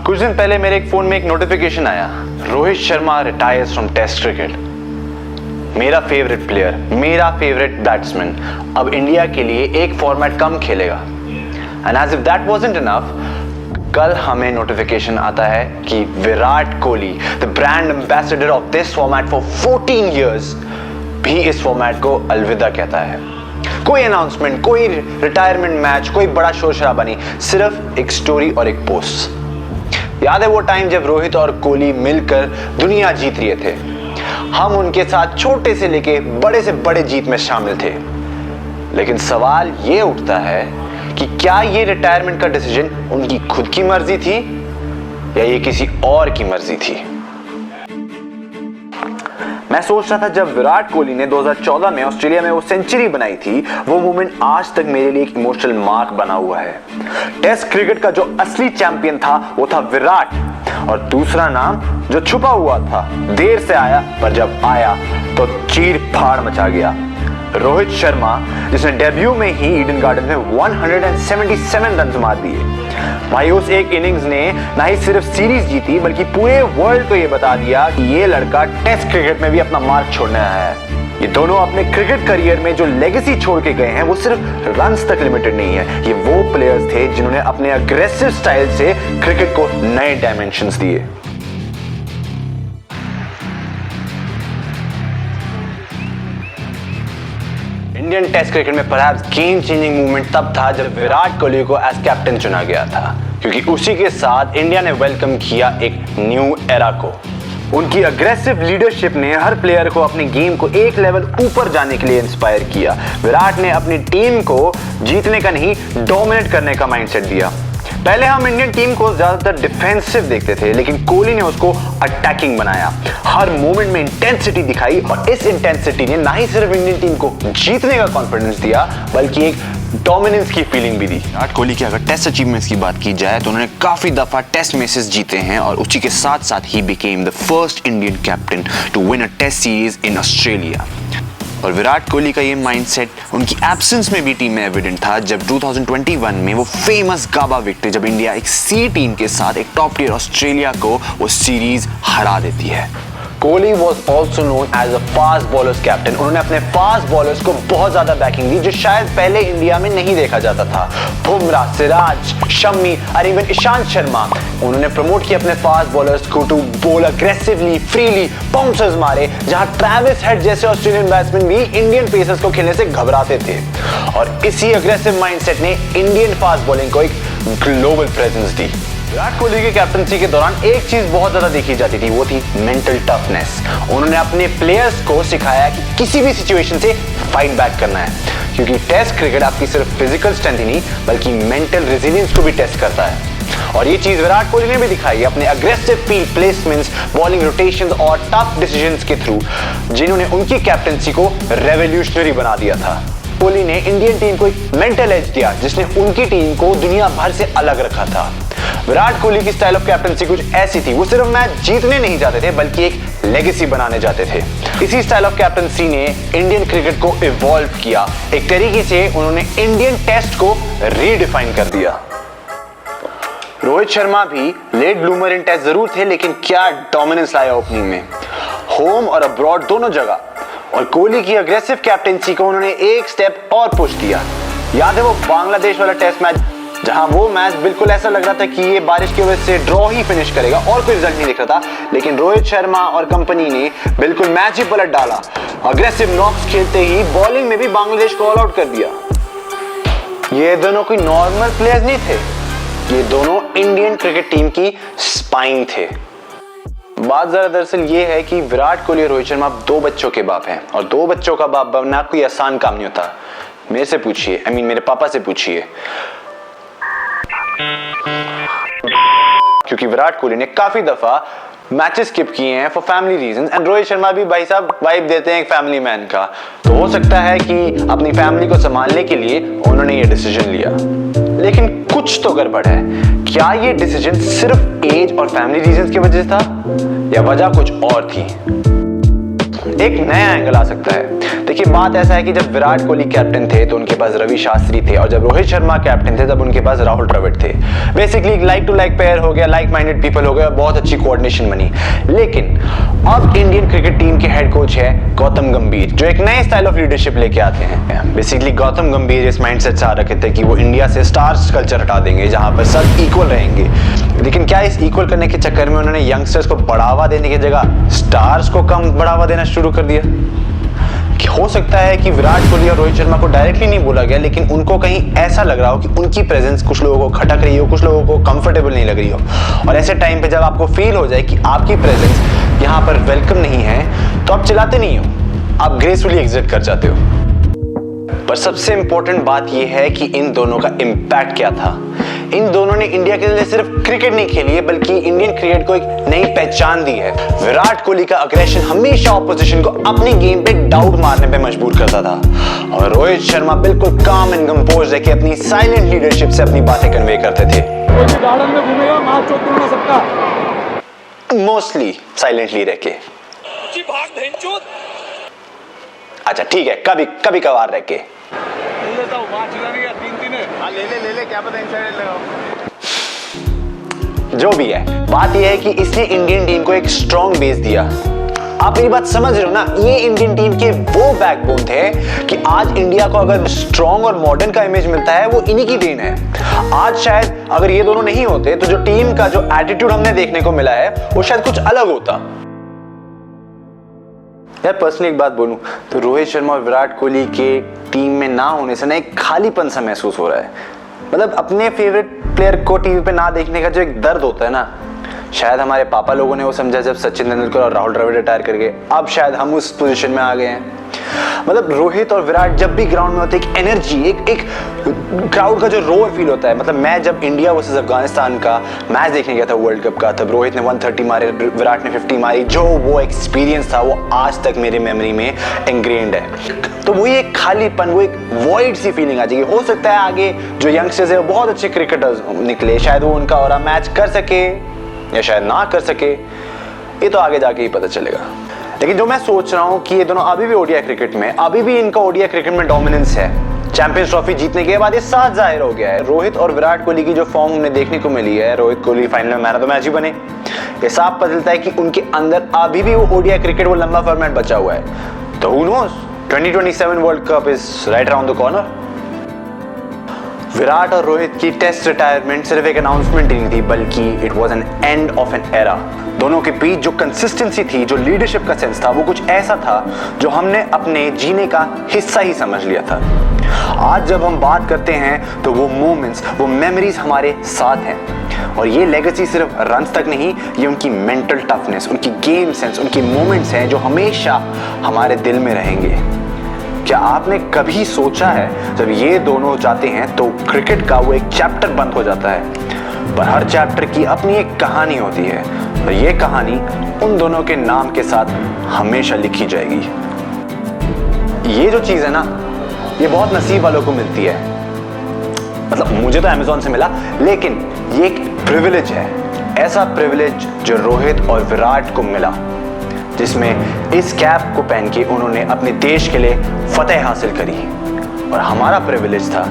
कुछ दिन पहले मेरे एक फोन में एक नोटिफिकेशन आया, Rohit Sharma retires from test cricket. मेरा फेवरेट प्लेयर, मेरा फेवरेट बैट्समैन अब इंडिया के लिए एक फॉर्मेट कम खेलेगा। And as if that wasn't enough, कल हमें नोटिफिकेशन आता है कि Virat Kohli, the brand ambassador of this format for 14 years, भी इस फॉर्मेट को अलविदा कहता है। कोई अनाउंसमेंट, कोई रिटायरमेंट मैच, कोई बड़ा शोर शराबा नहीं, सिर्फ एक स्टोरी और एक पोस्ट। याद है वो टाइम जब रोहित और कोहली मिलकर दुनिया जीत रहे थे। हम उनके साथ छोटे से लेके बड़े से बड़े जीत में शामिल थे। लेकिन सवाल ये उठता है कि क्या ये रिटायरमेंट का डिसीजन उनकी खुद की मर्जी थी या ये किसी और की मर्जी थी। मैं सोच रहा था जब विराट कोहली ने 2014 में ऑस्ट्रेलिया में वो सेंचुरी बनाई थी, वो मोमेंट आज तक मेरे लिए एक इमोशनल मार्क बना हुआ है। टेस्ट क्रिकेट का जो असली चैंपियन था वो था विराट, और दूसरा नाम जो छुपा हुआ था, देर से आया पर जब आया तो चीर फाड़ मचा गया, रोहित शर्मा, जिसने डेब्यू में ही ईडन गार्डन में 177 रन मार दिए। भाई उस एक इनिंग्स ने ना ही सिर्फ सीरीज जीती बल्कि पूरे वर्ल्ड को यह बता दिया कि ये लड़का टेस्ट क्रिकेट में भी अपना मार्क छोड़ने आया है। ये दोनों अपने क्रिकेट करियर में जो लेगेसी छोड़ के गए हैं वो सिर्फ रन्स तक लिमिटेड नहीं है। ये वो प्लेयर्स थे जिन्होंने अपने अग्रेसिव स्टाइल से क्रिकेट को नए डायमेंशंस दिए। इंडियन टेस्ट क्रिकेट में परहैप्स गेम चेंजिंग मूवमेंट तब था जब विराट कोहली को एज कैप्टन चुना गया था, क्योंकि उसी के साथ इंडिया ने वेलकम किया एक न्यू एरा को। उनकी अग्रेसिव लीडरशिप ने हर प्लेयर को अपने गेम को एक लेवल ऊपर जाने के लिए इंस्पायर किया। विराट ने अपनी टीम को जीतने का नहीं, डोमिनेट करने का माइंडसेट दिया। पहले हम इंडियन टीम को ज्यादातर डिफेंसिव देखते थे, लेकिन कोहली ने उसको अटैकिंग बनाया, हर मोमेंट में इंटेंसिटी दिखाई, और इस इंटेंसिटी ने ना ही सिर्फ इंडियन टीम को जीतने का कॉन्फिडेंस दिया बल्कि एक डोमिनेंस की फीलिंग भी दी। विराट कोहली की अगर टेस्ट अचीवमेंट्स की बात की जाए तो उन्होंने काफी दफा टेस्ट मैचेस जीते हैं, और उसी के साथ साथ ही became the first Indian captain to win a test series in Australia. और विराट कोहली का ये माइंडसेट उनकी एब्सेंस में भी टीम में एविडेंट था, जब 2021 में वो फेमस गाबा विक्ट्री, जब इंडिया एक सी टीम के साथ एक टॉप टियर ऑस्ट्रेलिया को वो सीरीज हरा देती है। Kohli was also known as a fast bowlers captain. उन्होंने अपने फास्ट बॉलर्स को बहुत ज्यादा बैकिंग दी, जो शायद पहले इंडिया में नहीं देखा जाता था। बुमराह, सिराज, शम्मी और इवन ईशांत शर्मा, उन्होंने प्रमोट किया अपने फास्ट बॉलर्स को टू बोल अग्रेसिवली, फ्रीली, बाउंसर्स मारे, जहां ट्रेविस हेड जैसे ऑस्ट्रेलियन बैट्समैन भी इंडियन पेसर्स को खेलने से घबराते थे। और इसी अग्रेसिव माइंडसेट ने इंडियन फास्ट बॉलिंग को एक ग्लोबल प्रेजेंस दी। विराट कोहली की कैप्टनसी के दौरान एक चीज बहुत ज्यादा देखी जाती थी, वो थी मेंटल टफनेस। उन्होंने अपने प्लेयर्स को सिखाया कि किसी भी सिचुएशन से फाइट बैक करना है, क्योंकि टेस्ट क्रिकेट आपकी सिर्फ फिजिकल स्ट्रेंथ ही नहीं बल्कि मेंटल रेजिलियंस को भी टेस्ट करता है। और ये चीज विराट कोहली ने भी दिखाई अपने aggressive field placements, bowling rotations और टफ डिसीजंस के थ्रू, जिन्होंने उनकी कैप्टनसी को रेवोल्यूशनरी बना दिया था। कोहली ने इंडियन टीम को एक मेंटल एज दिया जिसने उनकी टीम को दुनिया भर से अलग रखा था। विराट कोहली की स्टाइल ऑफ कैप्टनसी कुछ ऐसी थी, वो सिर्फ मैच जीतने नहीं जाते थे बल्कि एक लेगेसी बनाने जाते थे। इसी स्टाइल ऑफ कैप्टनसी ने इंडियन क्रिकेट को इवॉल्व किया। एक तरीके से उन्होंने इंडियन टेस्ट को रीडिफाइन कर दिया। रोहित शर्मा भी लेट ब्लूमर इन टेस्ट जरूर थे, लेकिन क्या डोमिनेंस लाया ओपनिंग में, होम और अब्रॉड दोनों जगह। और कोहली की अग्रेसिव कैप्टनसी को उन्होंने एक स्टेप और पुश दिया। याद है वो बांग्लादेश वाला टेस्ट मैच, जहां वो मैच बिल्कुल ऐसा लग रहा था कि ये बारिश की वजह से ड्रॉ ही फिनिश करेगा और कोई रिजल्ट नहीं दिख रहा था, लेकिन रोहित शर्मा और कंपनी ने बिल्कुल मैच ही पलट डाला। अग्रेसिव नॉक्स खेलते ही बॉलिंग में भी बांग्लादेश को ऑल आउट कर दिया। ये दोनों कोई नॉर्मल प्लेयर्स नहीं थे, ये दोनों इंडियन क्रिकेट टीम की स्पाइन थे। बात जरा दरअसल ये है कि विराट कोहली और रोहित शर्मा दो बच्चों के बाप हैं, और दो बच्चों का बाप बनना कोई आसान काम नहीं होता। मेरे से पूछिए, मेरे पापा से पूछिए, क्योंकि विराट कोहली ने काफी दफा मैचेस स्किप किए हैं for family reasons, and Rohit Sharma भी भाई साहब वाइब देते हैं एक फैमिली मैन का। तो हो सकता है कि अपनी फैमिली को संभालने के लिए उन्होंने ये डिसीजन लिया, लेकिन कुछ तो गड़बड़ है। क्या ये डिसीजन सिर्फ एज और फैमिली रीजंस की वजह से था या वजह कुछ और थी? एक नया एंगल आ सकता है। देखिए बात ऐसा है कि जब विराट कोहली कैप्टन थे तो उनके पास रवि शास्त्री थे, और जब रोहित शर्मा कैप्टन थे तब उनके पास राहुल द्रविड़ थे। Basically like to like pair हो गया, लाइक माइंडेड पीपल हो गया, बहुत अच्छी कोऑर्डिनेशन बनी। लेकिन अब इंडियन क्रिकेट टीम के हेड कोच है गौतम गंभीर, जो एक नए स्टाइल ऑफ लीडरशिप लेके आते हैं। बेसिकली गौतम गंभीर इस माइंडसेट से आ रखे थे कि वो इंडिया से स्टार्स कल्चर हटा देंगे, जहां पर सब इक्वल रहेंगे। लेकिन क्या इस इक्वल करने के चक्कर में उन्होंने यंगस्टर्स को बढ़ावा देने की जगह स्टार्स को कम बढ़ावा देना शुरू कर दिया? हो सकता है कि विराट कोहली और रोहित शर्मा को डायरेक्टली नहीं बोला गया, लेकिन उनको कहीं ऐसा लग रहा हो कि उनकी प्रेजेंस कुछ लोगों को खटक रही हो, कुछ लोगों को कंफर्टेबल नहीं लग रही हो। और ऐसे टाइम पे जब आपको फील हो जाए कि आपकी प्रेजेंस यहाँ पर वेलकम नहीं है, तो आप चिल्लाते नहीं हो, आप ग्रेसफुली एग्जिट कर जाते हो। पर सबसे इंपॉर्टेंट बात यह है कि इन दोनों का इम्पैक्ट क्या था। इन दोनों ने इंडिया के लिए सिर्फ क्रिकेट नहीं खेली है, बल्कि इंडियन क्रिकेट को एक नई पहचान दी है। विराट कोहली का अग्रेशन हमेशा ऑपोजिशन को अपनी गेम पे डाउट मारने पे मजबूर करता था, और रोहित शर्मा बिल्कुल काम एंड कंपोज है कि अपनी साइलेंट लीडरशिप से अपनी बातें कन्वे करते थे। कोई भी गार्डन में घूमेगा मार चोट दूंगा सबका, मोस्टली साइलेंटली रह के। अच्छा ठीक है, कभी कभी कभार रह के ले क्या पता इनसाइड लगाओ। जो भी है, बात यह है कि इसने इंडियन टीम को एक स्ट्रॉन्ग बेस दिया। आप मेरी बात समझ रहे हो ना? ये इंडियन टीम के वो बैकबोन थे कि आज इंडिया को अगर स्ट्रॉन्ग और मॉडर्न का इमेज मिलता है वो इन्हीं की देन है। आज शायद अगर ये दोनों नहीं होते तो जो टीम का जो एटीट्यूड हमने देखने को मिला है वो शायद कुछ अलग होता। यार पर्सनली एक बात बोलूं तो रोहित शर्मा और विराट कोहली के टीम में ना होने से ना एक खालीपन सा महसूस हो रहा है। मतलब अपने फेवरेट प्लेयर को टीवी पे ना देखने का जो एक दर्द होता है ना, शायद हमारे पापा लोगों ने वो समझा जब सचिन तेंदुलकर और राहुल द्रविड़ रिटायर कर गए। अब शायद हम उस पोजीशन में आ गए हैं। मतलब रोहित और विराट जब भी ग्राउंड में होते एक एनर्जी, एक क्राउड का जो रोर फील होता है। मतलब मैं जब इंडिया वर्सेस अफगानिस्तान का मैच देखने गया था वर्ल्ड कप का, तब रोहित ने 130 मारे, विराट ने 50 मारी। जो वो एक्सपीरियंस था वो आज तक मेरी मेमोरी में इंग्रेन्ड है। तो वही एक खालीपन, वो एक वॉइड सी फीलिंग आ जाएगी। हो सकता है आगे जो यंगस्टर्स है वो बहुत अच्छे क्रिकेटर्स निकले, शायद वो उनका और मैच कर सके या शायद ना कर सके, ये तो आगे जाके ही पता चलेगा। लेकिन जो मैं सोच रहा हूं कि ये दोनों अभी भी ओडीआई क्रिकेट में, अभी भी इनका ओडीआई क्रिकेट में डोमिनेंस है। चैंपियंस ट्रॉफी जीतने के बाद ये साफ जाहिर हो गया है। रोहित और विराट कोहली की जो फॉर्म हमने देखने को मिली है, रोहित कोहली फाइनल में मैन ऑफ द मैच ही बने, ये साफ पता चलता है कि उनके अंदर अभी भी वो ओडीआई क्रिकेट, वो लंबा फॉर्मेट बचा हुआ है। तो हू nose, 2027 world cup is right around the corner. Virat और रोहित की टेस्ट रिटायरमेंट सिर्फ एक अनाउंसमेंट ही नहीं थी, बल्कि it was an end of an era. दोनों के बीच जो कंसिस्टेंसी थी, जो लीडरशिप का सेंस था, वो कुछ ऐसा था जो हमने अपने जीने का हिस्सा ही समझ लिया था। आज जब हम बात करते हैं तो वो मोमेंट्स, वो मेमोरीज हमारे साथ हैं। और ये लेगेसी सिर्फ रन्स तक नहीं, ये उनकी मेंटल टफनेस, उनकी गेम सेंस, उनकी मोमेंट्स हैं जो हमेशा हमारे दिल में रहेंगे। क्या आपने कभी सोचा है जब ये दोनों जाते हैं तो क्रिकेट का वो एक चैप्टर बंद हो जाता है, पर हर चैप्टर की अपनी एक कहानी होती है, और ये कहानी उन दोनों के नाम के साथ हमेशा लिखी जाएगी। ये जो चीज है ना, ये बहुत नसीब वालों को मिलती है। मतलब मुझे तो अमेज़न से मिला, लेकिन ये एक प्रिविलेज है, ऐसा प्रिविलेज जो रोहित और विराट को मिला, जिसमें इस कैप को पहन के उन्होंने अपने देश के लिए फतेह हासिल करी। और हमारा प्रिविलेज था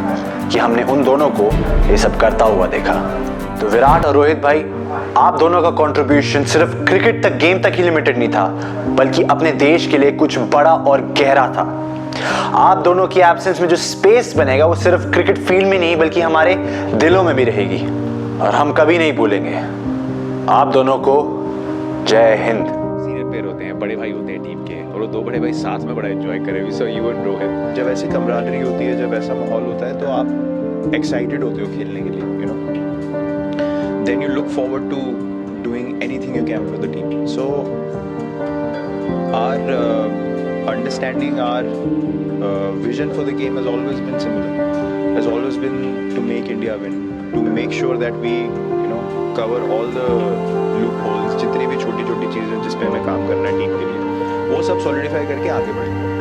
कि हमने उन दोनों को ये सब करता हुआ देखा। तो विराट और रोहित भाई, आप दोनों का कंट्रीब्यूशन सिर्फ क्रिकेट तक, गेम तक ही लिमिटेड नहीं था, बल्कि अपने देश के लिए कुछ बड़ा और गहरा था। आप दोनों की एब्सेंस में जो स्पेस बनेगा वो सिर्फ क्रिकेट फील्ड में नहीं, बल्कि हमारे दिलों में भी रहेगी, और हम कभी नहीं भूलेंगे। आप दोनों को जय हिंद। होते हैं, बड़े भाई होते हैं टीम के, और वो दो बड़े भाई साथ में बड़ा एंजॉय करें। सो यू एंड रोहित, जब ऐसी कमरादरी होती है, जब ऐसा माहौल होता है, तो आप एक्साइटेड होते हो खेलने के लिए, you know, then you look forward to doing anything you can for the team. So our understanding, our vision for the game has always been similar, has always been to make India win, to make sure that we cover all the loopholes, जितनी भी छोटी छोटी चीज़ें जिस पे हमें काम करना है टीम के लिए, वो सब सॉलिडिफाई करके आगे बढ़ेंगे।